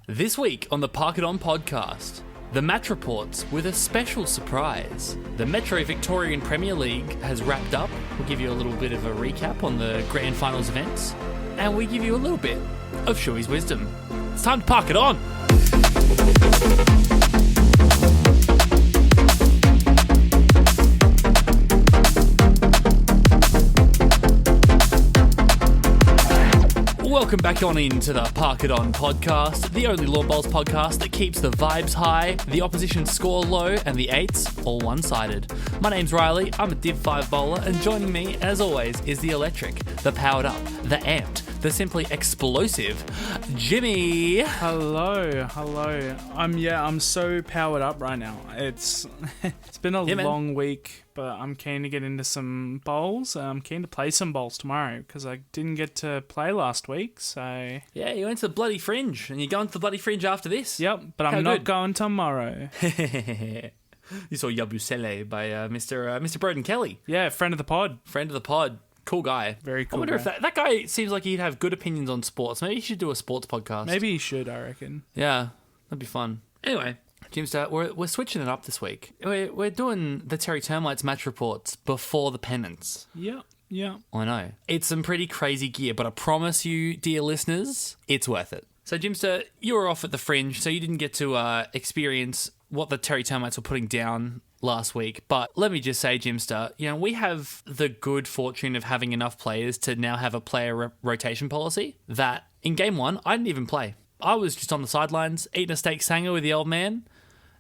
This week on the Park It On podcast, the match reports with a special surprise. The Metro Victorian Premier League has wrapped up. We'll give you a little bit of a recap on the Grand Finals events, and we give you a little bit of Schuey's wisdom. It's time to Park It On! Welcome back on into the Park It On podcast, the only lawn bowls podcast that keeps the vibes high, the opposition score low, and the eights all one-sided. My name's Riley, I'm a Div 5 bowler, and joining me, as always, is the electric, the powered up, the amped, the simply explosive Jimmy. Hello. I'm so powered up right now. It's been a long week, but I'm keen to get into some bowls. I'm keen to play some bowls tomorrow because I didn't get to play last week. So yeah, you went to the bloody Fringe, and you're going to the bloody Fringe after this. Yep, but I'm not going tomorrow. You saw Yabusele by Mr. Broden Kelly. Yeah, friend of the pod. Cool guy. Very cool. I wonder if that guy seems like he'd have good opinions on sports. Maybe he should do a sports podcast. Maybe he should, I reckon. Yeah, that'd be fun. Anyway, Jimster, we're switching it up this week. We're doing the Terry Termites match reports before the Pennants. Yeah. I know. It's some pretty crazy gear, but I promise you, dear listeners, it's worth it. So, Jimster, you were off at the Fringe, so you didn't get to experience what the Terry Termites were putting down last week. But let me just say, Jimster, we have the good fortune of having enough players to now have a player rotation policy that in game one, I didn't even play. I was just on the sidelines eating a steak sanger with the old man.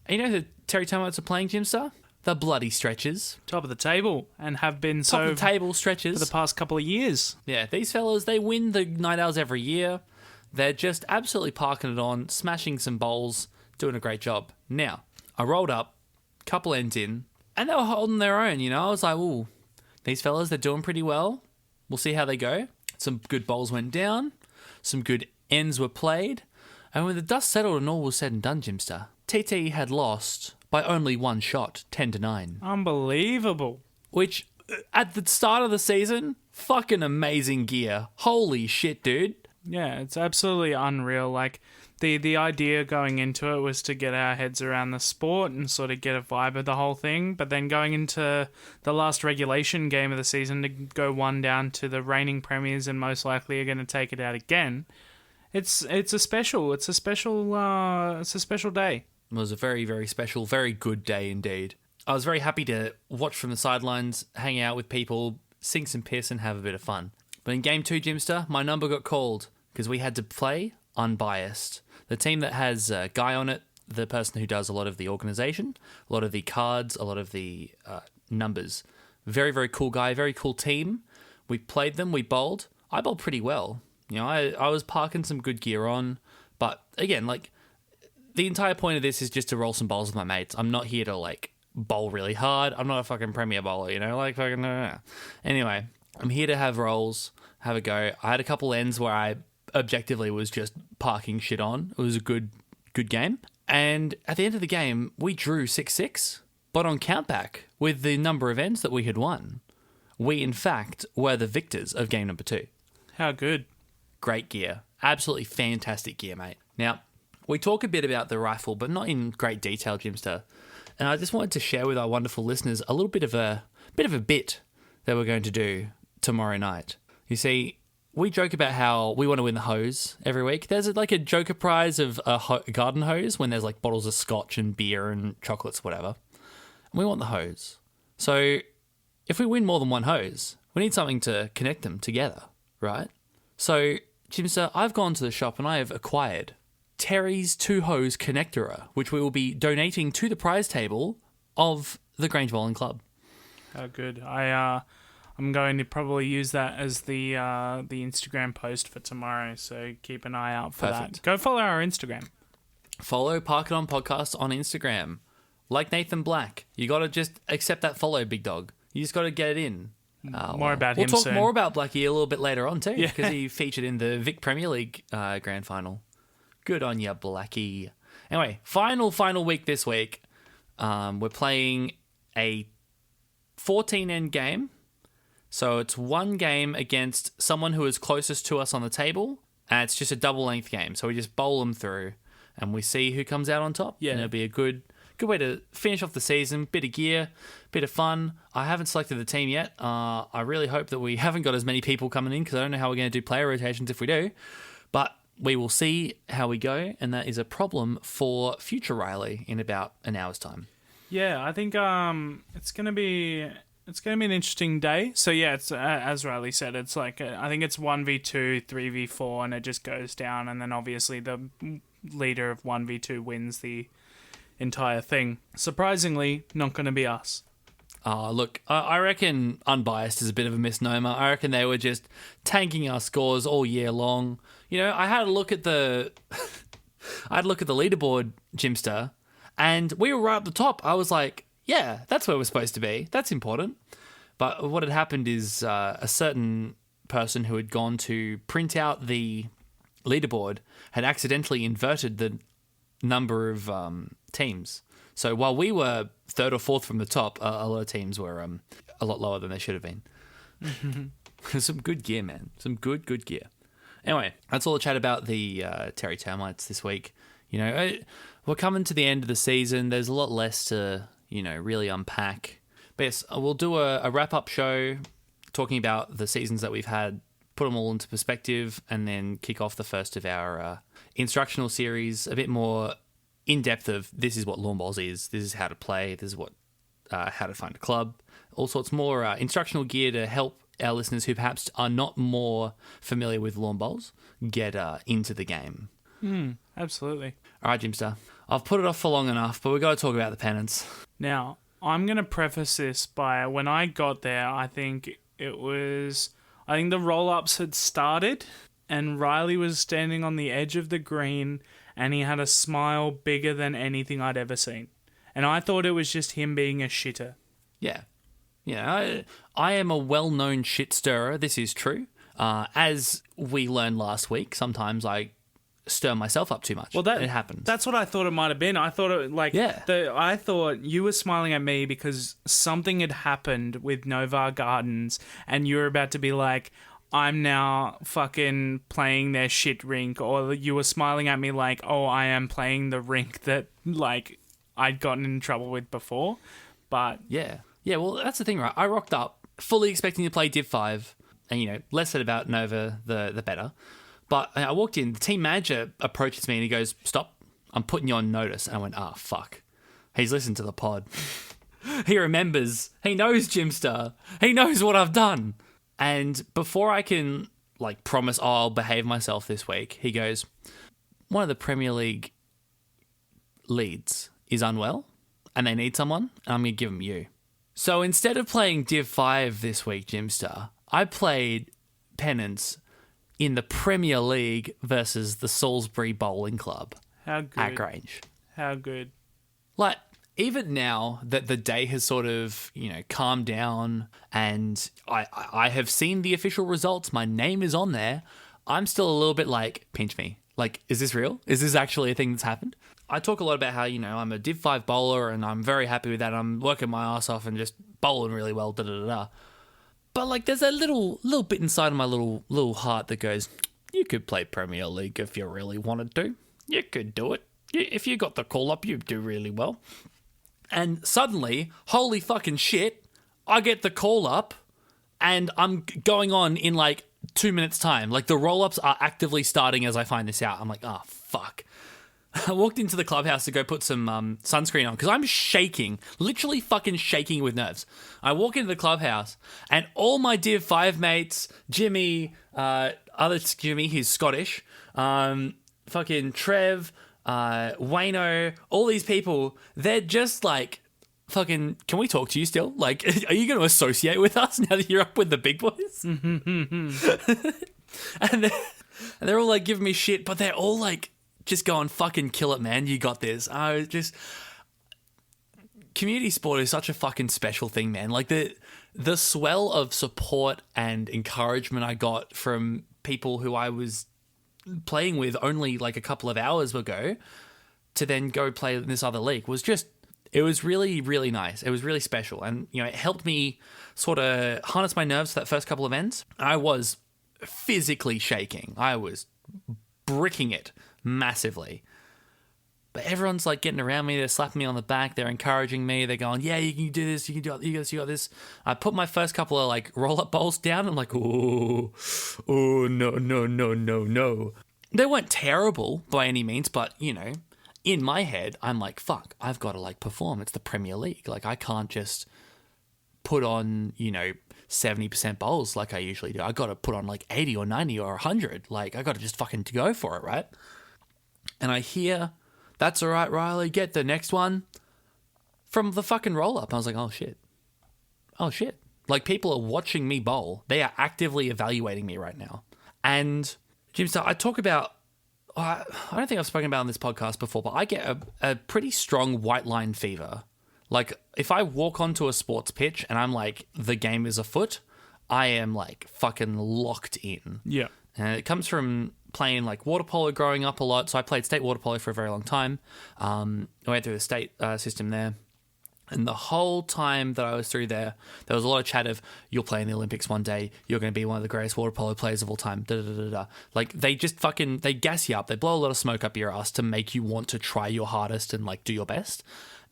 And you know who the Terry Termites are playing, Jimster? The bloody Stretchers. Top of the table, and have been Top of the table, Stretchers. For the past couple of years. Yeah, these fellas, they win the night owls every year. They're just absolutely parking it on, smashing some bowls, doing a great job. Now, I rolled up, couple ends in, and they were holding their own, I was like, ooh, these fellas, they're doing pretty well. We'll see how they go. Some good bowls went down. Some good ends were played. And when the dust settled and all was said and done, Jimster, TT had lost by only one shot, 10-9. Unbelievable. Which, at the start of the season, fucking amazing gear. Holy shit, dude. Yeah, it's absolutely unreal. Like, the idea going into it was to get our heads around the sport and sort of get a vibe of the whole thing. But then going into the last regulation game of the season to go one down to the reigning premiers and most likely are going to take it out again. It's a special day. It was a very, very special, very good day indeed. I was very happy to watch from the sidelines, hang out with people, sing some piss and have a bit of fun. But in game 2, Jimster, my number got called because we had to play unbiased. The team that has a guy on it, the person who does a lot of the organisation, a lot of the cards, a lot of the numbers. Very, very cool guy, very cool team. We played them, we bowled. I bowled pretty well. I was parking some good gear on. But again, the entire point of this is just to roll some bowls with my mates. I'm not here to, bowl really hard. I'm not a fucking premier bowler, Anyway, I'm here to have rolls, have a go. I had a couple ends where I objectively was just parking shit on. It was a good game. And at the end of the game, we drew 6-6. But on countback, with the number of ends that we had won, we in fact were the victors of game number 2. How good. Great gear. Absolutely fantastic gear, mate. Now, we talk a bit about the rifle, but not in great detail, Jimster. And I just wanted to share with our wonderful listeners a little bit of a bit that we're going to do tomorrow night. You see, we joke about how we want to win the hose every week. There's a joker prize of a garden hose when there's bottles of scotch and beer and chocolates, whatever. And we want the hose. So if we win more than one hose, we need something to connect them together, right? So, Jimster, I've gone to the shop and I have acquired Terry's 2-hose connector, which we will be donating to the prize table of the Grange Bowling Club. How good. I'm going to probably use that as the Instagram post for tomorrow, so keep an eye out for that. Go follow our Instagram. Follow Park It On Podcast on Instagram. Like Nathan Black, you got to just accept that follow, big dog. You just got to get it in. More about him soon. We'll talk more about Blackie a little bit later on too, because he featured in the Vic Premier League Grand Final. Good on ya, Blackie. Anyway, final week this week. We're playing a 14-end game. So it's one game against someone who is closest to us on the table, and it's just a double-length game. So we just bowl them through. and we see who comes out on top. Yeah. And it'll be a good way to finish off the season. Bit of gear, bit of fun. I haven't selected the team yet. I really hope that we haven't got as many people coming in because I don't know how we're going to do player rotations if we do. But we will see how we go, and that is a problem for future Riley in about an hour's time. Yeah, I think it's gonna be an interesting day. So yeah, it's as Riley said, it's like I think it's 1v2, 3v4, and it just goes down, and then obviously the leader of 1v2 wins the entire thing. Surprisingly, not going to be us. Look, I reckon unbiased is a bit of a misnomer. I reckon they were just tanking our scores all year long. You know, I had a look at the leaderboard, Jimster, and we were right at the top. I was like, yeah, that's where we're supposed to be. That's important. But what had happened is a certain person who had gone to print out the leaderboard had accidentally inverted the number of teams. So while we were third or fourth from the top, a lot of teams were a lot lower than they should have been. Some good gear, man. Some good gear. Anyway, that's all the chat about the Terry Termites this week. You know, we're coming to the end of the season. There's a lot less to, really unpack. But yes, we'll do a wrap-up show talking about the seasons that we've had, put them all into perspective, and then kick off the first of our instructional series, a bit more in-depth of this is what lawn bowls is, this is how to play, this is what how to find a club, all sorts more instructional gear to help our listeners who perhaps are not more familiar with lawn bowls get into the game. Absolutely. All right, Jimster, I've put it off for long enough, but we've got to talk about the Pennants. Now, I'm going to preface this by when I got there, I think the roll-ups had started and Riley was standing on the edge of the green and he had a smile bigger than anything I'd ever seen. And I thought it was just him being a shitter. Yeah. Yeah, I am a well-known shit stirrer. This is true. As we learned last week, sometimes I stir myself up too much. Well, it happens. That's what I thought it might have been. I thought I thought you were smiling at me because something had happened with Novar Gardens, and you were about to be like, I'm now fucking playing their shit rink, or you were smiling at me like, oh, I am playing the rink that like I'd gotten in trouble with before. But yeah, well, that's the thing, right? I rocked up fully expecting to play Div 5, and less said about Nova, the better. But I walked in, the team manager approaches me and he goes, "Stop, I'm putting you on notice." And I went, fuck. He's listened to the pod. He remembers. He knows Jimster. He knows what I've done. And before I can promise, I'll behave myself this week, he goes, "One of the Premier League leads is unwell and they need someone, and I'm going to give them you." So instead of playing Div 5 this week, Jimster, I played Pennants in the Premier League versus the Salisbury Bowling Club. How good. At Grange. How good. Even now that the day has sort of, calmed down and I have seen the official results, my name is on there, I'm still a little bit pinch me. Is this real? Is this actually a thing that's happened? I talk a lot about how, I'm a Div 5 bowler and I'm very happy with that. I'm working my ass off and just bowling really well, da-da-da-da. But, there's a little bit inside of my little heart that goes, you could play Premier League if you really wanted to. You could do it. If you got the call-up, you'd do really well. And suddenly, holy fucking shit, I get the call-up and I'm going on in, 2 minutes' time. The roll-ups are actively starting as I find this out. I'm like, fuck. I walked into the clubhouse to go put some sunscreen on because I'm shaking, literally fucking shaking with nerves. I walk into the clubhouse and all my Div 5 mates, Jimmy, other Jimmy, he's Scottish, fucking Trev, Wayno, all these people, they're just fucking, can we talk to you still? Are you going to associate with us now that you're up with the big boys? and they're all giving me shit, but they're all just going, fucking kill it, man. You got this. Community sport is such a fucking special thing, man. The swell of support and encouragement I got from people who I was playing with only a couple of hours ago to then go play in this other league was just, it was really, really nice. It was really special. And, it helped me sort of harness my nerves for that first couple of ends. I was physically shaking. I was bricking it massively. But everyone's like getting around me. They're slapping me on the back. They're encouraging me. They're going, yeah, you can do this. You can do it. You got this. I put my first couple of like roll-up bowls down. I'm like, oh, no. They weren't terrible by any means, but, you know, in my head, I'm like, fuck, I've got to like perform. It's the Premier League. Like, I can't just put on, you know, 70% bowls like I usually do. I got to put on like 80 or 90 or 100. Like, I got to just fucking go for it, right? And I hear, that's all right, Riley, get the next one from the fucking roll-up. I was like, oh, shit. Like, people are watching me bowl. They are actively evaluating me right now. And, Jimster, I talk about, I don't think I've spoken about on this podcast before, but I get a pretty strong white line fever. Like, if I walk onto a sports pitch and I'm like, the game is afoot, I am like fucking locked in. Yeah. And it comes from playing like water polo growing up a lot. So I played state water polo for a very long time. I went through the state system there. And the whole time that I was through there, there was a lot of chat of, you'll play in the Olympics one day, you're going to be one of the greatest water polo players of all time, da-da-da-da-da. Like, they just fucking, they gas you up. They blow a lot of smoke up your ass to make you want to try your hardest and, like, do your best.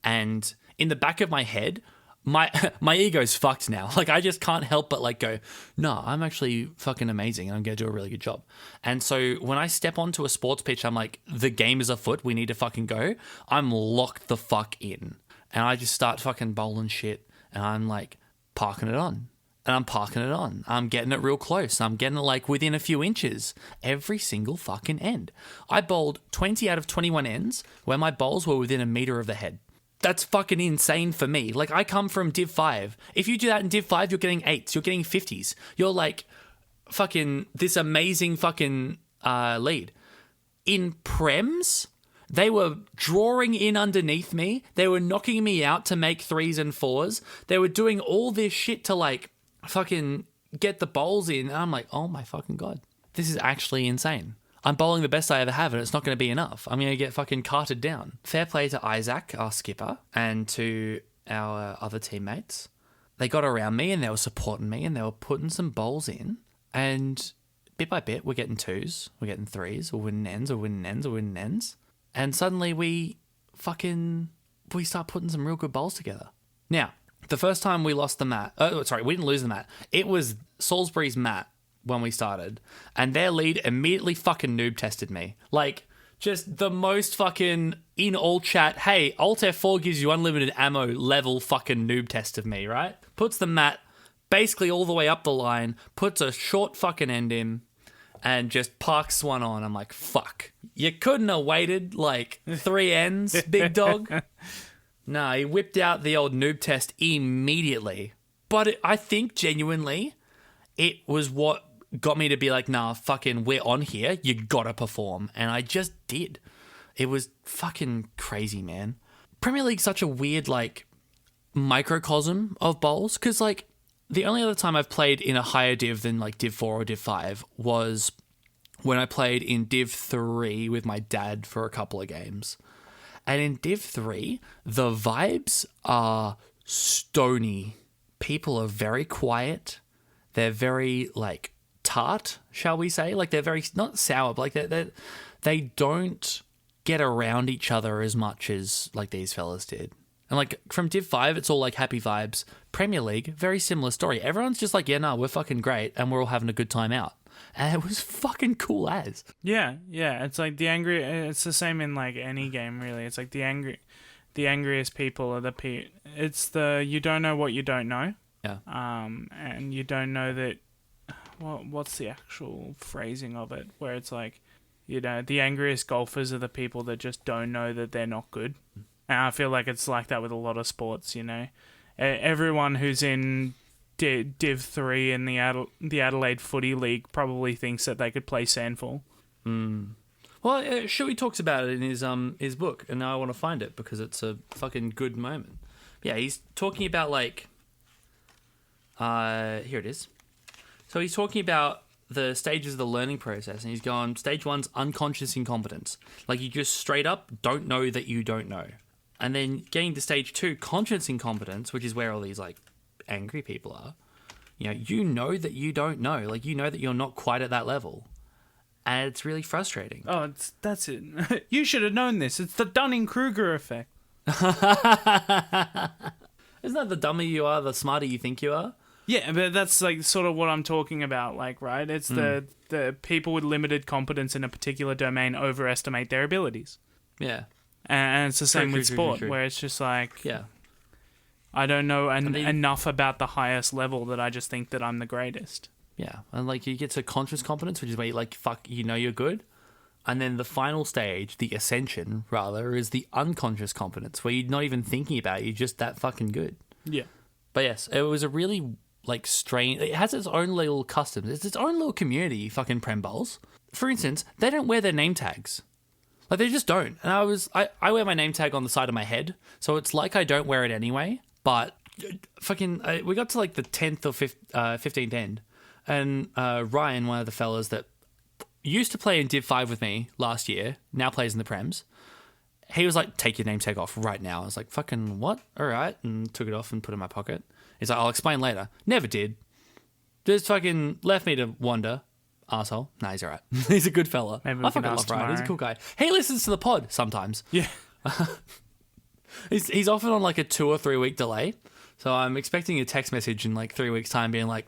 And in the back of my head, my ego's fucked now. Like, I just can't help but, like, go, no, I'm actually fucking amazing and I'm going to do a really good job. And so when I step onto a sports pitch, I'm like, the game is afoot, we need to fucking go. I'm locked the fuck in. And I just start fucking bowling shit. And I'm like parking it on. And I'm parking it on. I'm getting it real close. I'm getting it like within a few inches. Every single fucking end. I bowled 20 out of 21 ends where my bowls were within a meter of the head. That's fucking insane for me. Like, I come from Div 5. If you do that in Div 5, you're getting 8s. You're getting 50s. You're like fucking this amazing fucking lead. In Prems, they were drawing in underneath me. They were knocking me out to make 3s and 4s. They were doing all this shit to like fucking get the bowls in. And I'm like, oh my fucking God. This is actually insane. I'm bowling the best I ever have and it's not going to be enough. I'm going to get fucking carted down. Fair play to Isaac, our skipper, and to our other teammates. They got around me and they were supporting me and they were putting some bowls in. And bit by bit, we're getting 2s, we're getting 3s, we're winning ends. And suddenly we start putting some real good bowls together. Now, the first time we lost the mat, we didn't lose the mat. It was Salisbury's mat when we started. And their lead immediately fucking noob tested me. Like, just the most fucking in all chat, hey, Alt F4 gives you unlimited ammo level fucking noob test of me, right? Puts the mat basically all the way up the line, puts a short fucking end in, and just parks one on. I'm like, fuck. You couldn't have waited like 3 ends, big dog. No, he whipped out the old noob test immediately. But I think genuinely it was what got me to be like, nah, fucking, we're on here. You gotta perform. And I just did. It was fucking crazy, man. Premier League's such a weird, like, microcosm of bowls. Because, like, the only other time I've played in a higher div than, like, Div 4 or Div 5 was when I played in Div 3 with my dad for a couple of games. And in Div 3, the vibes are stony. People are very quiet. They're very, like, tart, shall we say? Like, they're very, not sour, but, like, they don't get around each other as much as, like, these fellas did. And, like, from Div 5, it's all, like, happy vibes. Premier League, very similar story. Everyone's just like, yeah, no, we're fucking great, and we're all having a good time out. And it was fucking cool as. Yeah. It's like it's the same in, like, any game, really. It's like the angriest people are it's the, you don't know what you don't know. Yeah. And you don't know that, well, what's the actual phrasing of it? Where it's like, you know, the angriest golfers are the people that just don't know that they're not good. And I feel like it's like that with a lot of sports, you know. Everyone who's in Div 3 in the Adelaide Footy League probably thinks that they could play Sandful. Well, Schuey talks about it in his book, and now I want to find it because it's a fucking good moment. Yeah, he's talking about, like, here it is. So he's talking about the stages of the learning process, and he's gone, stage 1's unconscious incompetence. Like, you just straight up don't know that you don't know. And then getting to stage 2, conscious incompetence, which is where all these, like, angry people are. You know that you don't know. Like, you know that you're not quite at that level. and it's really frustrating. Oh, that's it. You should have known this. It's the Dunning-Kruger effect. Isn't that the dumber you are, the smarter you think you are? Yeah, but that's like sort of what I'm talking about, like, right? It's the people with limited competence in a particular domain overestimate their abilities. Yeah. And it's the same True, with sport, where it's just like, yeah, I don't know enough about the highest level that I just think that I'm the greatest. yeah. And like you get to conscious competence, which is where you like, fuck, you know you're good. And then the final stage, the ascension, rather, is the unconscious competence, where you're not even thinking about it, you're just that fucking good. Yeah. But yes, it was a really, like, strange... It has its own little customs. It's its own little community, fucking Prem Bowls. For instance, they don't wear their name tags. Like, they just don't. And I wear my name tag on the side of my head, so it's like I don't wear it anyway. But fucking... we got to, like, the 10th or 15th end, and Ryan, one of the fellas that used to play in Div 5 with me last year, now plays in the Prems, he was like, take your name tag off right now. I was like, fucking what? All right. And took it off and put it in my pocket. He's like, I'll explain later. Never did. Just fucking left me to wonder. Arsehole. Nah, he's all right. He's a good fella. Maybe we I can fucking ask love Ryan. He's a tomorrow. cool guy. He listens to the pod sometimes. Yeah. He's often on like a 2 or 3 week delay. So I'm expecting a text message in like 3 weeks' time being like,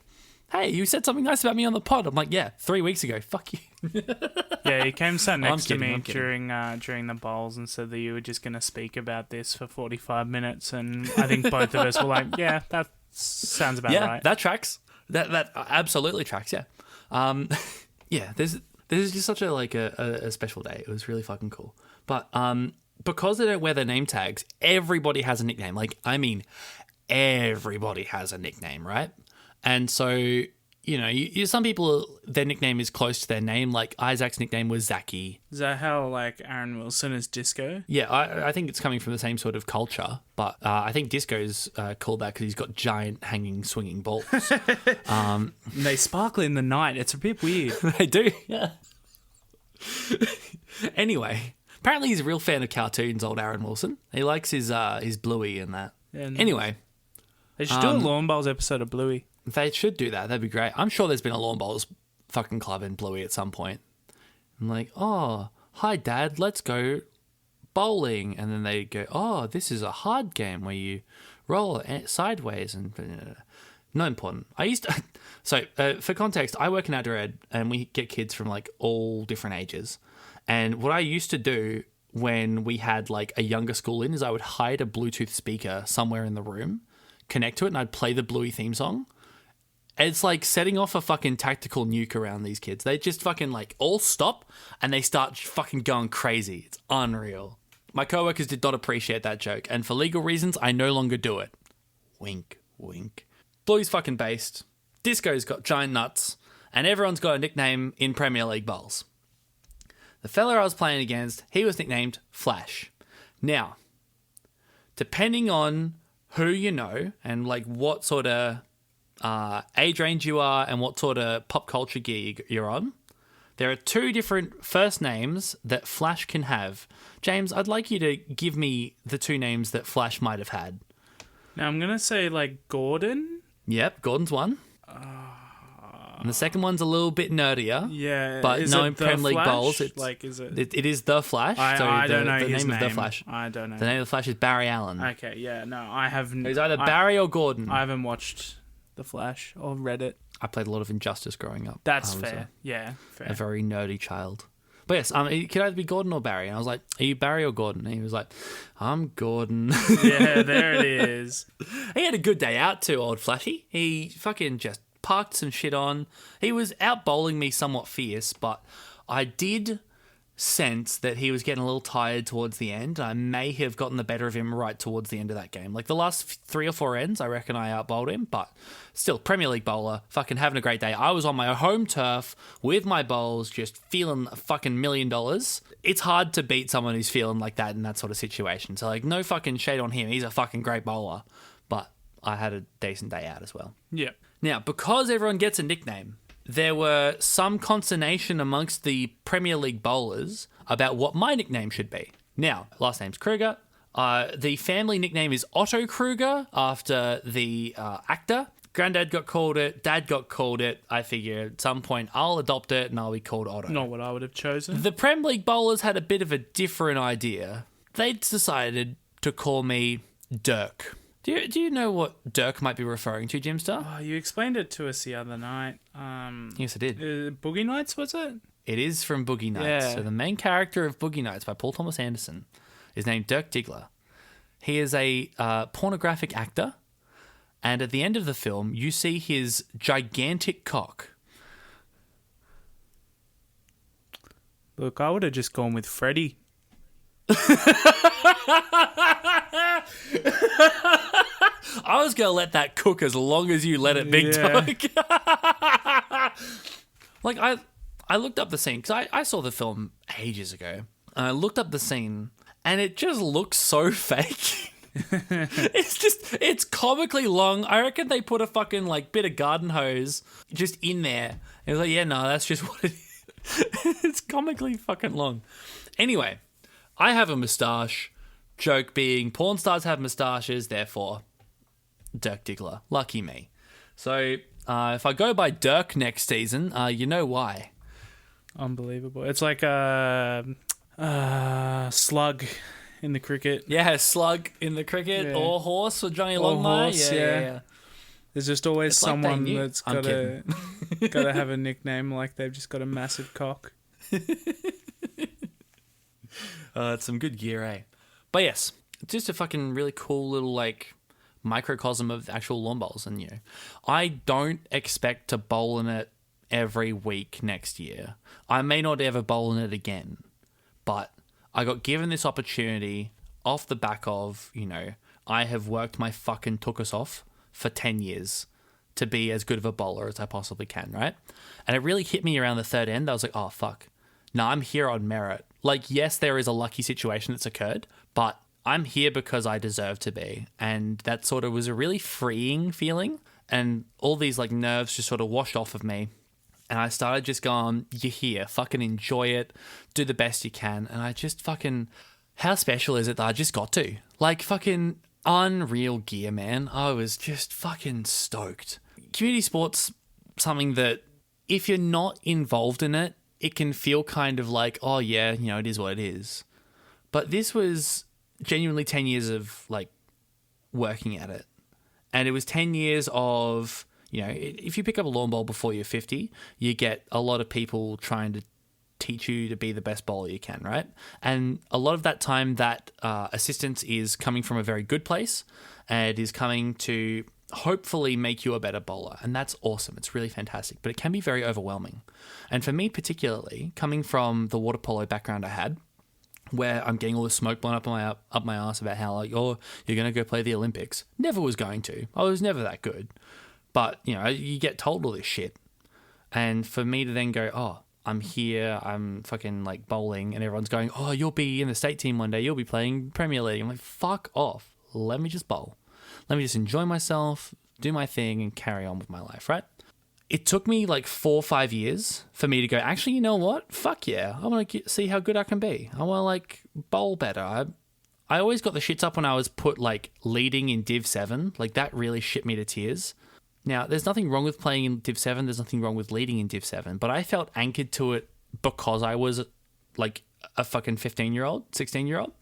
hey, you said something nice about me on the pod. I'm like, yeah, 3 weeks ago. Fuck you. Yeah, he came sat next to kidding, me I'm kidding. during the bowls and said that you were just going to speak about this for 45 minutes. And I think both of us were like, yeah, that sounds about Yeah, right. that tracks. That absolutely tracks, yeah. Yeah, this is just such a special day. It was really fucking cool. But because they don't wear their name tags, everybody has a nickname. Like, I mean, everybody has a nickname, right? And so, you know, some people, their nickname is close to their name. Like, Isaac's nickname was Zachy. Is that how, like, Aaron Wilson is Disco? Yeah, I think it's coming from the same sort of culture. But I think Disco's called that because he's got giant hanging swinging balls. They sparkle in the night. It's a bit weird. They do, yeah. Anyway, apparently he's a real fan of cartoons, old Aaron Wilson. He likes his Bluey and that. And anyway. they should do a Lawn Bowls episode of Bluey. They should do that. That'd be great. I'm sure there's been a lawn bowls fucking club in Bluey at some point. I'm like, oh, hi, Dad, let's go bowling. And then they go, oh, this is a hard game where you roll sideways and not important. I used to... So, for context, I work in outdoor ed and we get kids from like all different ages. And what I used to do when we had like a younger school in is I would hide a Bluetooth speaker somewhere in the room, connect to it, and I'd play the Bluey theme song. It's like setting off a fucking tactical nuke around these kids. They just fucking like all stop and they start fucking going crazy. It's unreal. My coworkers did not appreciate that joke, and for legal reasons, I no longer do it. Wink, wink. Bluey's fucking based. Disco's got giant nuts, and everyone's got a nickname in Premier League bowls. The fella I was playing against, he was nicknamed Flash. Now, depending on who you know and like what sort of age range you are and what sort of pop culture gear you're on, there are two different first names that Flash can have. James, I'd like you to give me the two names that Flash might have had. Now, I'm going to say, like, Gordon. Yep, Gordon's one. And the second one's a little bit nerdier. Yeah. But is no it the Prem League Flash? bowls. It's, like, is it? It is the Flash. I don't know the his name name. of the Flash. I don't know. The name of the Flash is Barry Allen. Okay, yeah, no, I haven't. He's either Barry or Gordon. I haven't watched The Flash or read it. I played a lot of Injustice growing up. That's I was fair. Yeah, fair. a very nerdy child. But yes, it could either be Gordon or Barry. And I was like, are you Barry or Gordon? And he was like, I'm Gordon. Yeah, there it is. He had a good day out too, old Flashy. He fucking just parked some shit on. He was out bowling me somewhat fierce, but I did sense that he was getting a little tired towards the end. I may have gotten the better of him right towards the end of that game. Like the last 3 or 4 ends, I reckon I outbowled him, but still, Premier League bowler, fucking having a great day. I was on my home turf with my bowls, just feeling a fucking $1 million. It's hard to beat someone who's feeling like that in that sort of situation. So like, no fucking shade on him. He's a fucking great bowler, but I had a decent day out as well. Yeah. Now, because everyone gets a nickname, there were some consternation amongst the Premier League bowlers about what my nickname should be. Now, last name's Kruger. The family nickname is Otto Kruger after the actor. Granddad got called it. Dad got called it. I figure at some point I'll adopt it and I'll be called Otto. Not what I would have chosen. The Prem League bowlers had a bit of a different idea. They decided to call me Dirk. Do you know what Dirk might be referring to, Jimster? Oh, you explained it to us the other night. Yes, I did. Boogie Nights, was it? It is from Boogie Nights. Yeah. So the main character of Boogie Nights by Paul Thomas Anderson is named Dirk Diggler. He is a pornographic actor, and at the end of the film, you see his gigantic cock. Look, I would have just gone with Freddie. I was going to let that cook as long as you let it, big dog. Like, I looked up the scene, because I saw the film ages ago. And I looked up the scene, and it just looks so fake. It's comically long. I reckon they put a fucking, like, bit of garden hose just in there. It was like, yeah, no, that's just what it is. It's comically fucking long. Anyway, I have a moustache. Joke being, porn stars have moustaches, therefore, Dirk Diggler. Lucky me. So, if I go by Dirk next season, you know why. Unbelievable. It's like a slug in the cricket. Yeah, slug in the cricket, or horse for Johnny Longmire. Yeah. There's just always It's like someone they knew. that's I'm gotta have a nickname like they've just got a massive cock. It's some good gear, eh? But yes, it's just a fucking really cool little, like, microcosm of actual lawn bowls. And, you know, I don't expect to bowl in it every week next year. I may not ever bowl in it again, but I got given this opportunity off the back of, you know, I have worked my fucking tuchus off for 10 years to be as good of a bowler as I possibly can, right? And it really hit me around the third end. I was like, oh, fuck. No, I'm here on merit. Like, yes, there is a lucky situation that's occurred, but I'm here because I deserve to be. And that sort of was a really freeing feeling. And all these, like, nerves just sort of washed off of me. And I started just going, you're here, fucking enjoy it, do the best you can. And I just fucking, how special is it that I just got to? Like, fucking unreal gear, man. I was just fucking stoked. Community sports, something that if you're not involved in it, it can feel kind of like, oh yeah, you know, it is what it is. But this was genuinely 10 years of, like, working at it. And it was 10 years of, you know, if you pick up a lawn bowl before you're 50, you get a lot of people trying to teach you to be the best bowler you can, right? And a lot of that time, that assistance is coming from a very good place, and it is coming to hopefully make you a better bowler. And that's awesome. It's really fantastic, but it can be very overwhelming. And for me particularly, coming from the water polo background I had, where I'm getting all this smoke blown up my ass about how, like, oh, you're going to go play the Olympics. Never was going to. I was never that good. But, you know, you get told all this shit. And for me to then go, oh, I'm here, I'm fucking, like, bowling, and everyone's going, oh, you'll be in the state team one day, you'll be playing Premier League. I'm like, fuck off. Let me just bowl. Let me just enjoy myself, do my thing, and carry on with my life, right? It took me like 4 or 5 years for me to go, actually, you know what? Fuck yeah. I want to see how good I can be. I want to, like, bowl better. I always got the shits up when I was put, like, leading in Div 7. Like, that really shit me to tears. Now, there's nothing wrong with playing in Div 7. There's nothing wrong with leading in Div 7. But I felt anchored to it because I was, like, a fucking 15-year-old, 16-year-old.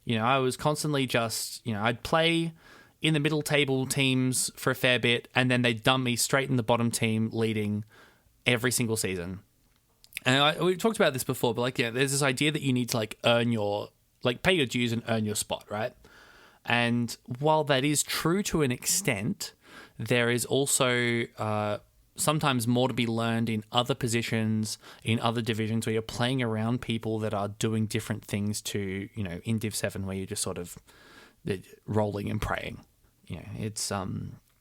You know, I was constantly just, you know, I'd play in the middle table teams for a fair bit, and then they'd dump me straight in the bottom team leading every single season. And we talked about this before, but, like, yeah, there's this idea that you need to, like, earn your, like, pay your dues and earn your spot, right? And while that is true to an extent, there is also sometimes more to be learned in other positions, in other divisions, where you're playing around people that are doing different things to, you know, in Div 7, where you're just sort of rolling and praying. You know, it's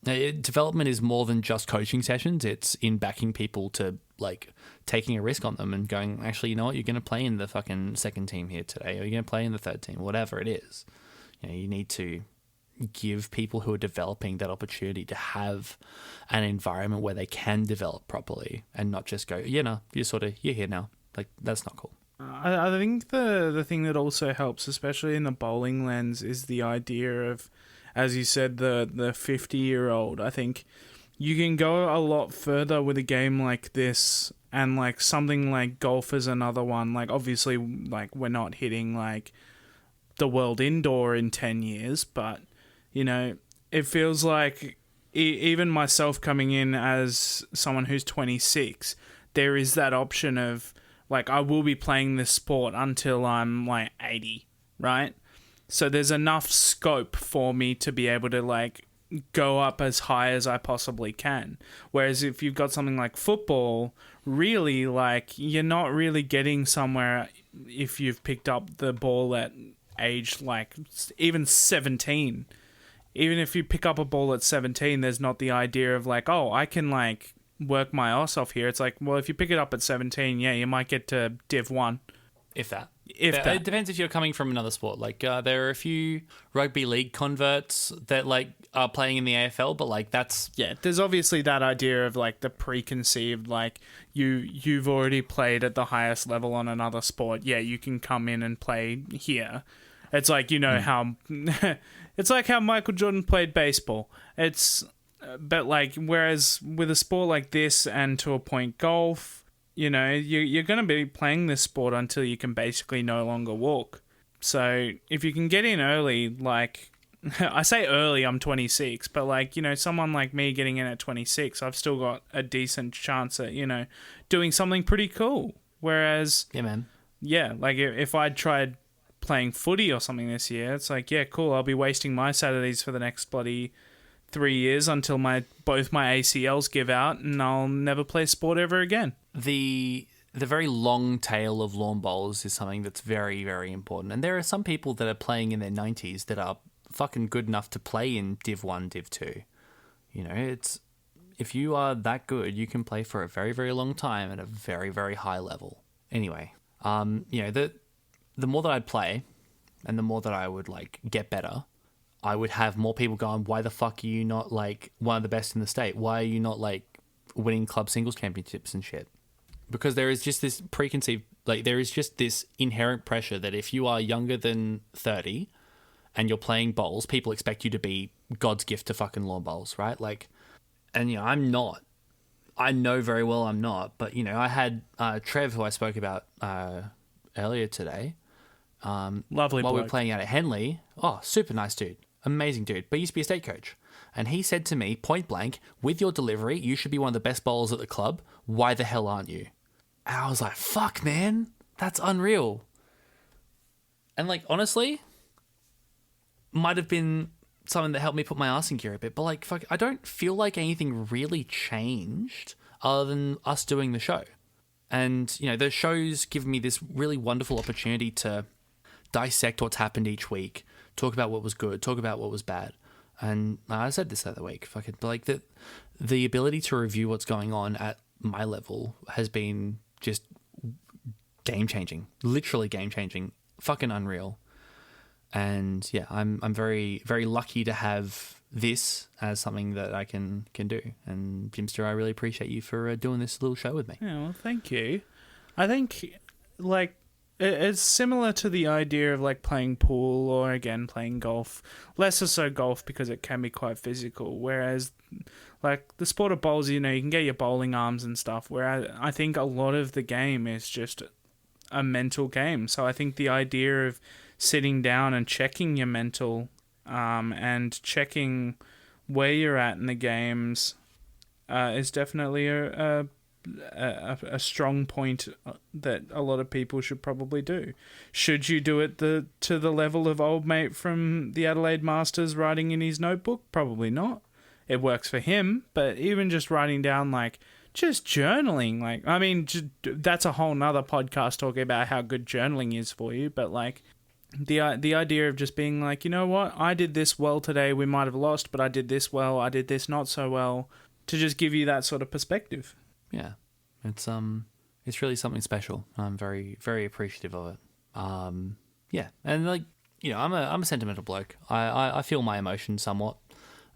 development is more than just coaching sessions. It's in backing people to, like, taking a risk on them and going, actually, you know what, you're going to play in the fucking second team here today, or you're going to play in the third team, whatever it is. You know, you need to give people who are developing that opportunity to have an environment where they can develop properly and not just go, you know, you're here now. Like, that's not cool. I think the thing that also helps, especially in the bowling lens, is the idea of as you said, the 50-year-old. I think you can go a lot further with a game like this, and like something like golf is another one. Like obviously, like we're not hitting like the world indoor in 10 years, but you know, it feels like even myself coming in as someone who's 26, there is that option of like I will be playing this sport until I'm like 80, right? So there's enough scope for me to be able to like go up as high as I possibly can. Whereas if you've got something like football, really like you're not really getting somewhere if you've picked up the ball at age like even 17. Even if you pick up a ball at 17, there's not the idea of like, oh, I can like work my ass off here. It's like, well, if you pick it up at 17, yeah, you might get to Div 1. If that. If that. It depends if you're coming from another sport. Like, there are a few rugby league converts that, like, are playing in the AFL, but, like, that's... Yeah, there's obviously that idea of, like, the preconceived, like, you've already played at the highest level on another sport. Yeah, you can come in and play here. It's like, you know, how... it's like how Michael Jordan played baseball. But, like, whereas with a sport like this and to a point golf... You know, you're going to be playing this sport until you can basically no longer walk. So if you can get in early, like, I say early, I'm 26, but like, you know, someone like me getting in at 26, I've still got a decent chance at, you know, doing something pretty cool. Whereas, yeah, man. Yeah, like if I'd tried playing footy or something this year, it's like, yeah, cool, I'll be wasting my Saturdays for the next bloody 3 years until both my ACLs give out and I'll never play sport ever again. The very long tail of lawn bowls is something that's very, very important. And there are some people that are playing in their 90s that are fucking good enough to play in Div 1, Div 2. You know, it's if you are that good, you can play for a very, very long time at a very, very high level. Anyway, you know, the more that I'd play and the more that I would, like, get better, I would have more people going, why the fuck are you not, like, one of the best in the state? Why are you not, like, winning club singles championships and shit? Because there is just this preconceived, like, there is just this inherent pressure that if you are younger than 30 and you're playing bowls, people expect you to be God's gift to fucking lawn bowls, right? Like, and, you know, I'm not. I know very well I'm not. But, you know, I had Trev, who I spoke about earlier today. Lovely while bloke. we were playing out at Henley. Oh, super nice dude. Amazing dude. But he used to be a state coach. And he said to me, point blank, with your delivery, you should be one of the best bowlers at the club. Why the hell aren't you? And I was like, fuck, man. That's unreal. And, like, honestly, might have been something that helped me put my ass in gear a bit. But, like, fuck, I don't feel like anything really changed other than us doing the show. And, you know, the show's given me this really wonderful opportunity to dissect what's happened each week, talk about what was good, talk about what was bad. And I said this the other week, fucking, like, the ability to review what's going on at my level has been just game-changing. Literally game-changing. Fucking unreal. And, yeah, I'm very, very lucky to have this as something that I can do. And, Jimster, I really appreciate you for doing this little show with me. Yeah, well, thank you. I think, like, it's similar to the idea of, like, playing pool or, again, playing golf. Less so golf because it can be quite physical. Whereas, like, the sport of bowls, you know, you can get your bowling arms and stuff. Where I think a lot of the game is just a mental game. So I think the idea of sitting down and checking your mental and checking where you're at in the games is definitely a strong point that a lot of people should probably do. Should you do it to the level of old mate from the Adelaide Masters writing in his notebook? Probably not. It works for him, but even just writing down, like, just journaling, like, I mean, that's a whole nother podcast talking about how good journaling is for you, but, like, the idea of just being like, you know what, I did this well today, we might have lost, but I did this well, I did this not so well, to just give you that sort of perspective. Yeah, it's really something special. I'm very, very appreciative of it. Yeah, and, like, you know, I'm a sentimental bloke. I feel my emotions somewhat,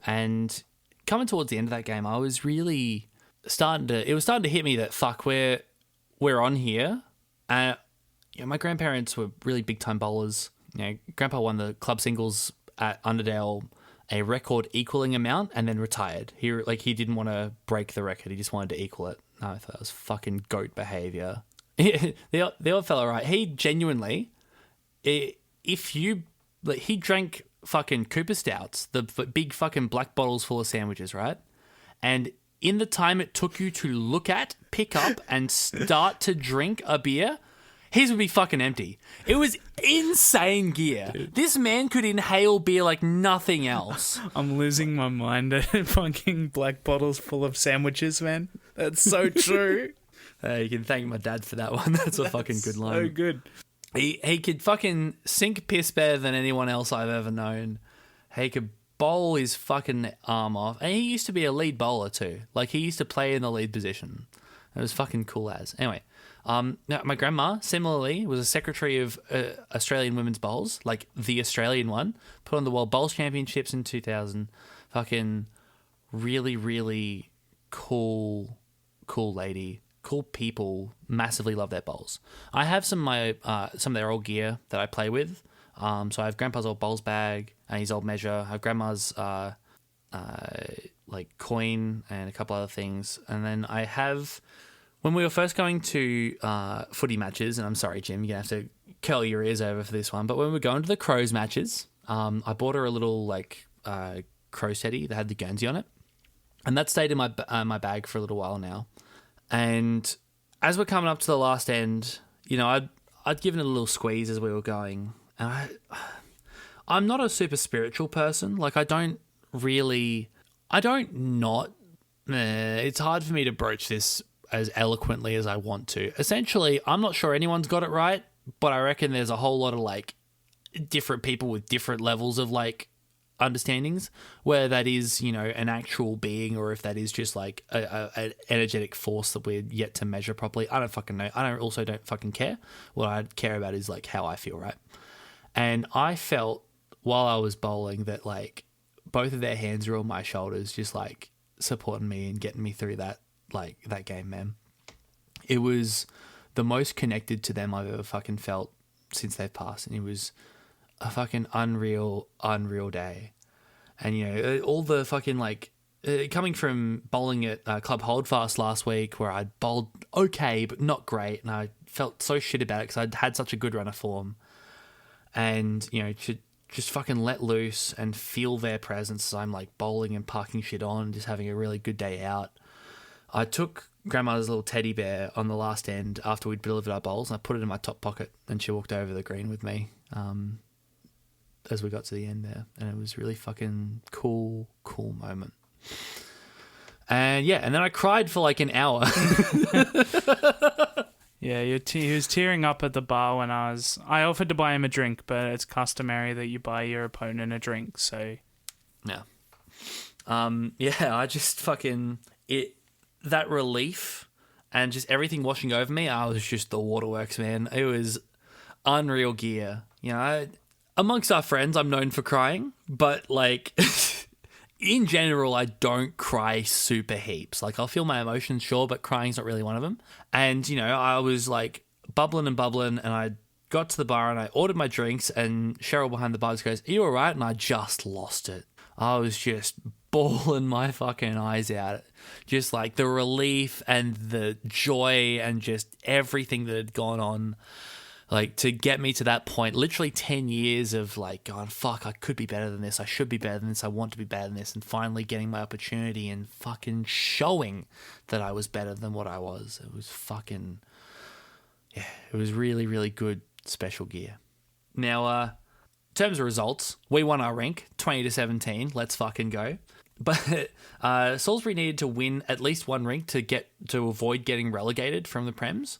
and coming towards the end of that game, I was really starting to hit me that fuck, we're on here. You know, my grandparents were really big time bowlers. You know, Grandpa won the club singles at Underdale a record equaling amount and then retired. He didn't want to break the record. He just wanted to equal it. No, I thought that was fucking goat behavior. The old fella, right? He genuinely, he drank fucking Cooper Stouts, the big fucking black bottles full of sandwiches, right? And in the time it took you to look at, pick up, and start to drink a beer, his would be fucking empty. It was insane gear. Dude. This man could inhale beer like nothing else. I'm losing my mind at fucking black bottles full of sandwiches, man. That's so true. You can thank my dad for that one. That's a fucking good line. So good. He could fucking sink piss better than anyone else I've ever known. He could bowl his fucking arm off. And he used to be a lead bowler too. Like, he used to play in the lead position. It was fucking cool as. Anyway, now my grandma, similarly, was a secretary of Australian women's bowls, like the Australian one, put on the World Bowls Championships in 2000. Fucking really, really cool lady. Cool people, massively love their bowls. I have some of their old gear that I play with. So I have Grandpa's old bowls bag and his old measure. I have Grandma's like coin and a couple other things. And then I have, when we were first going to footy matches, and I'm sorry, Jim, you're going to have to curl your ears over for this one, but when we were going to the Crows matches, I bought her a little like crow settee that had the Guernsey on it. And that stayed in my bag for a little while now. And as we're coming up to the last end, you know, I'd given it a little squeeze as we were going. And I'm not a super spiritual person. Like, it's hard for me to broach this as eloquently as I want to. Essentially, I'm not sure anyone's got it right, but I reckon there's a whole lot of like different people with different levels of like understandings, where that is, you know, an actual being, or if that is just like an energetic force that we're yet to measure properly. I don't fucking know. I don't fucking care. What I care about is like how I feel, right? And I felt while I was bowling that like both of their hands were on my shoulders, just like supporting me and getting me through that game, man. It was the most connected to them I've ever fucking felt since they've passed, and it was a fucking unreal day. And, you know, all the fucking, like, coming from bowling at Club Holdfast last week, where I'd bowled okay, but not great, and I felt so shit about it because I'd had such a good run of form. And, you know, to just fucking let loose and feel their presence as I'm, like, bowling and parking shit on, just having a really good day out. I took Grandma's little teddy bear on the last end after we'd delivered our bowls, and I put it in my top pocket, and she walked over the green with me. As we got to the end there, and it was really fucking cool moment. And yeah, and then I cried for like an hour. Yeah, he was tearing up at the bar when I offered to buy him a drink, but it's customary that you buy your opponent a drink, so yeah. I just fucking that relief and just everything washing over me. I was just the waterworks, man. It was unreal gear. You know, amongst our friends, I'm known for crying, but like in general, I don't cry super heaps. Like, I'll feel my emotions, sure, but crying's not really one of them. And, you know, I was like bubbling, and I got to the bar and I ordered my drinks, and Cheryl behind the bar just goes, "Are you all right?" And I just lost it. I was just bawling my fucking eyes out. Just like the relief and the joy and just everything that had gone on. Like, to get me to that point, literally 10 years of like going, fuck, I could be better than this. I should be better than this. I want to be better than this. And finally getting my opportunity and fucking showing that I was better than what I was. It was fucking, yeah, it was really, really good special gear. Now, in terms of results, we won our rink 20-17. Let's fucking go. But Salisbury needed to win at least one rink to avoid getting relegated from the Prems.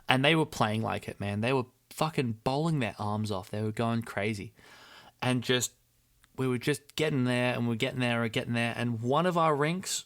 And they were playing like it, man. They were fucking bowling their arms off. They were going crazy. And we were just getting there, and we're getting there. And one of our rinks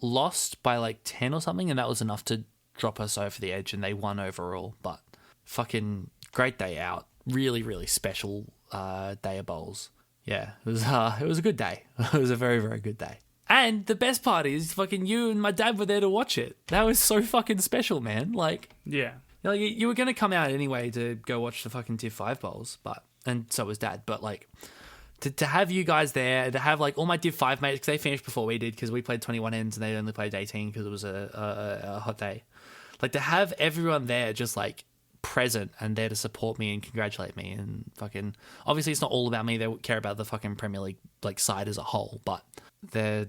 lost by like 10 or something, and that was enough to drop us over the edge, and they won overall. But fucking great day out. Really, really special day of bowls. Yeah, it was a good day. It was a very, very good day. And the best part is fucking you and my dad were there to watch it. That was so fucking special, man. Like, yeah. Like, you were going to come out anyway to go watch the fucking Div 5 bowls, and so was Dad. But, like, To have you guys there, to have like all my Div 5 mates, because they finished before we did, because we played 21 ends and they only played 18 because it was a hot day. Like to have everyone there just like present and there to support me and congratulate me and fucking, obviously it's not all about me. They care about the fucking Premier League like side as a whole, but they're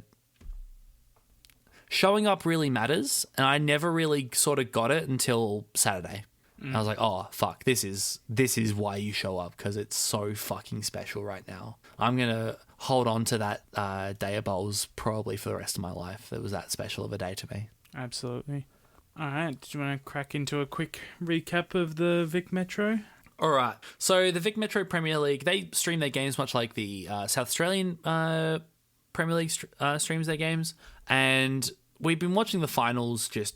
showing up really matters. And I never really sort of got it until Saturday. I was like, oh, fuck, this is why you show up, because it's so fucking special right now. I'm going to hold on to that day of bowls probably for the rest of my life. It was that special of a day to me. Absolutely. All right, do you want to crack into a quick recap of the Vic Metro? All right. So the Vic Metro Premier League, they stream their games much like the South Australian Premier League streams their games. And we've been watching the finals just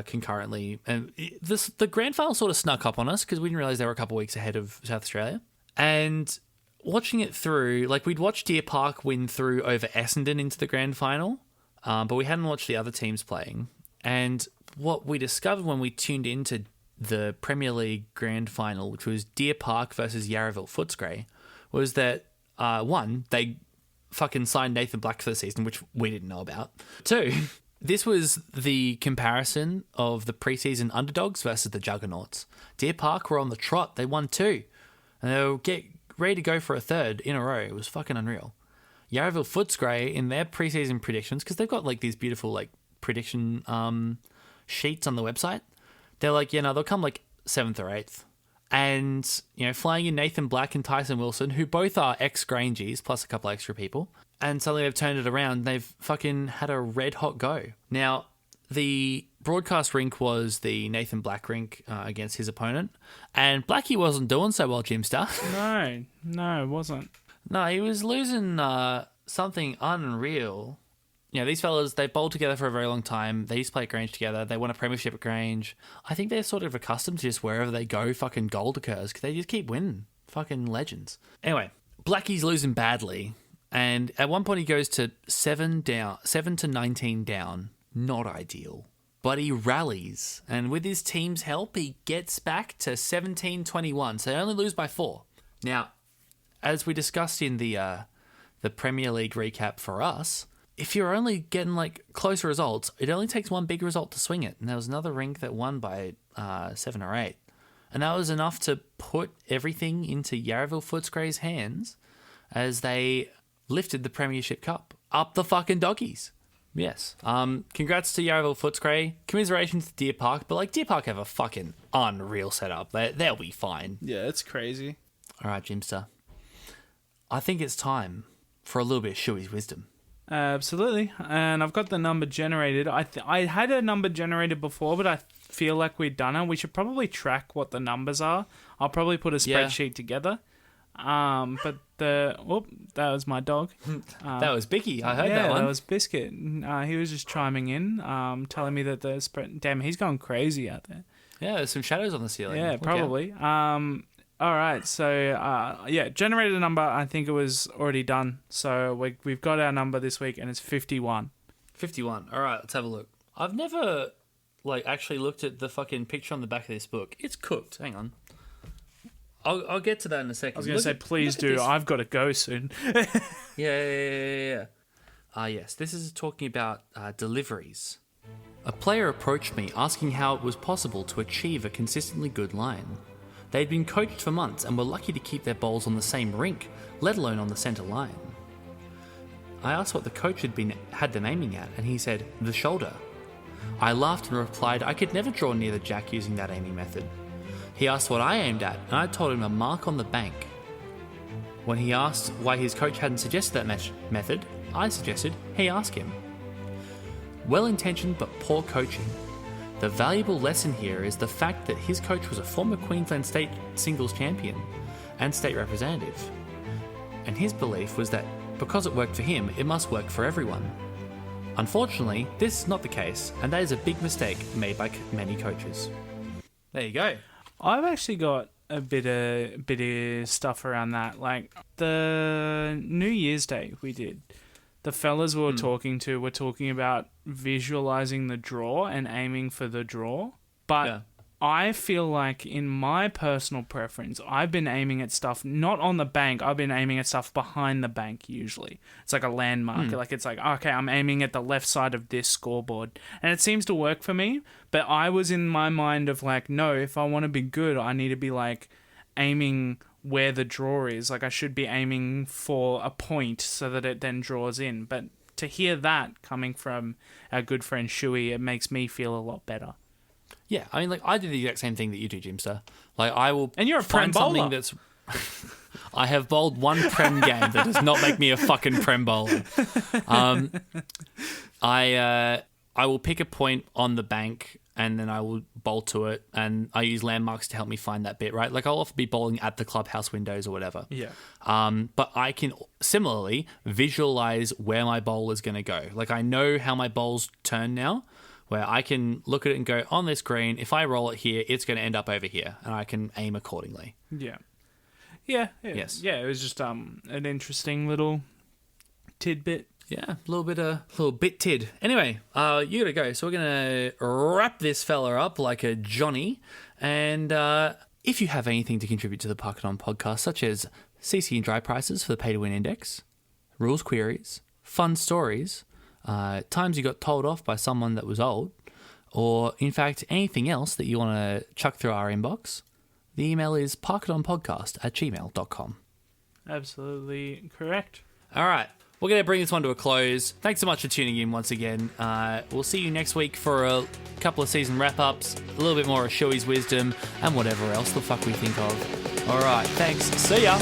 concurrently, and the grand final sort of snuck up on us because we didn't realize they were a couple of weeks ahead of South Australia. And watching it through, like we'd watched Deer Park win through over Essendon into the grand final, but we hadn't watched the other teams playing. And what we discovered when we tuned into the Premier League grand final, which was Deer Park versus Yarraville Footscray, was that one, they fucking signed Nathan Black for the season, which we didn't know about. Two, this was the comparison of the preseason underdogs versus the juggernauts. Deer Park were on the trot. They won 2. And they were ready to go for a 3rd in a row. It was fucking unreal. Yarraville Footscray, in their preseason predictions, because they've got like these beautiful like prediction sheets on the website, they're like, they'll come like 7th or 8th. And, flying in Nathan Black and Tyson Wilson, who both are ex-Grangies, plus a couple extra people. And suddenly they've turned it around. They've fucking had a red hot go. Now, the broadcast rink was the Nathan Black rink against his opponent. And Blackie wasn't doing so well, Jimster. No, it wasn't. No, he was losing something unreal. These fellas, they bowled together for a very long time. They used to play at Grange together. They won a premiership at Grange. I think they're sort of accustomed to just wherever they go, fucking gold occurs, because they just keep winning. Fucking legends. Anyway, Blackie's losing badly. And at one point he goes to 7 to 19 down. Not ideal. But he rallies. And with his team's help, he gets back to 17-21. So they only lose by 4. Now, as we discussed in the Premier League recap for us, if you're only getting like close results, it only takes one big result to swing it. And there was another rink that won by 7 or 8. And that was enough to put everything into Yarraville Footscray's hands as they lifted the Premiership Cup up the fucking doggies. Yes. Congrats to Yarraville Footscray. Commiserations to Deer Park, but like Deer Park have a fucking unreal setup. They'll be fine. Yeah, it's crazy. All right, Jimster. I think it's time for a little bit of Schuey's wisdom. Absolutely. And I've got the number generated. I had a number generated before, but I feel like we've done it. We should probably track what the numbers are. I'll probably put a spreadsheet together. But that was my dog. That was Bicky. I heard that one. That was Biscuit. He was just chiming in, telling me that the spread. Damn, he's going crazy out there. Yeah, there's some shadows on the ceiling. Yeah, probably. All right, so generated a number. I think it was already done. So we've got our number this week, and it's 51. 51. All right, let's have a look. I've never actually looked at the fucking picture on the back of this book. It's cooked. Hang on. I'll get to that in a second. I was going to say, please do. I've got to go soon. Yeah. Yes, this is talking about deliveries. A player approached me asking how it was possible to achieve a consistently good line. They'd been coached for months and were lucky to keep their bowls on the same rink, let alone on the centre line. I asked what the coach had them aiming at, and he said, the shoulder. I laughed and replied I could never draw near the jack using that aiming method. He asked what I aimed at, and I told him a mark on the bank. When he asked why his coach hadn't suggested that method, I suggested he ask him. Well-intentioned but poor coaching. The valuable lesson here is the fact that his coach was a former Queensland State singles champion and state representative. And his belief was that because it worked for him, it must work for everyone. Unfortunately, this is not the case, and that is a big mistake made by many coaches. There you go. I've actually got a bit of stuff around that. Like the New Year's Day we did, the fellas we were talking about visualizing the draw and aiming for the draw. But I feel like in my personal preference, I've been aiming at stuff not on the bank. I've been aiming at stuff behind the bank usually. It's like a landmark. Like it's like, okay, I'm aiming at the left side of this scoreboard. And it seems to work for me. But I was in my mind of like, no, if I want to be good, I need to be like aiming where the draw is. Like I should be aiming for a point so that it then draws in. But to hear that coming from our good friend Schuey, it makes me feel a lot better. Yeah, I mean, like, I do the exact same thing that you do, Jimster. Like, I will and you're a Prem find something bowler. that's... I have bowled one Prem game that does not make me a fucking Prem bowler. I will pick a point on the bank and then I will bowl to it, and I use landmarks to help me find that bit, right? Like, I'll often be bowling at the clubhouse windows or whatever. Yeah. But I can similarly visualize where my bowl is going to go. Like, I know how my bowls turn now, where I can look at it and go, on this green, if I roll it here, it's going to end up over here, and I can aim accordingly. Yeah. Yeah. Yes. Yeah, it was just an interesting little tidbit. Yeah, a little bit tid. Anyway, you gotta go. So we're gonna wrap this fella up like a Johnny. And if you have anything to contribute to the Parkiton podcast, such as CC and dry prices for the pay to win index, rules queries, fun stories, times you got told off by someone that was old, or in fact anything else that you want to chuck through our inbox, the email is parkitonpodcast@gmail.com. Absolutely correct. All right. We're going to bring this one to a close. Thanks so much for tuning in once again. We'll see you next week for a couple of season wrap-ups, a little bit more of Schuey's wisdom, and whatever else the fuck we think of. All right. Thanks. See ya.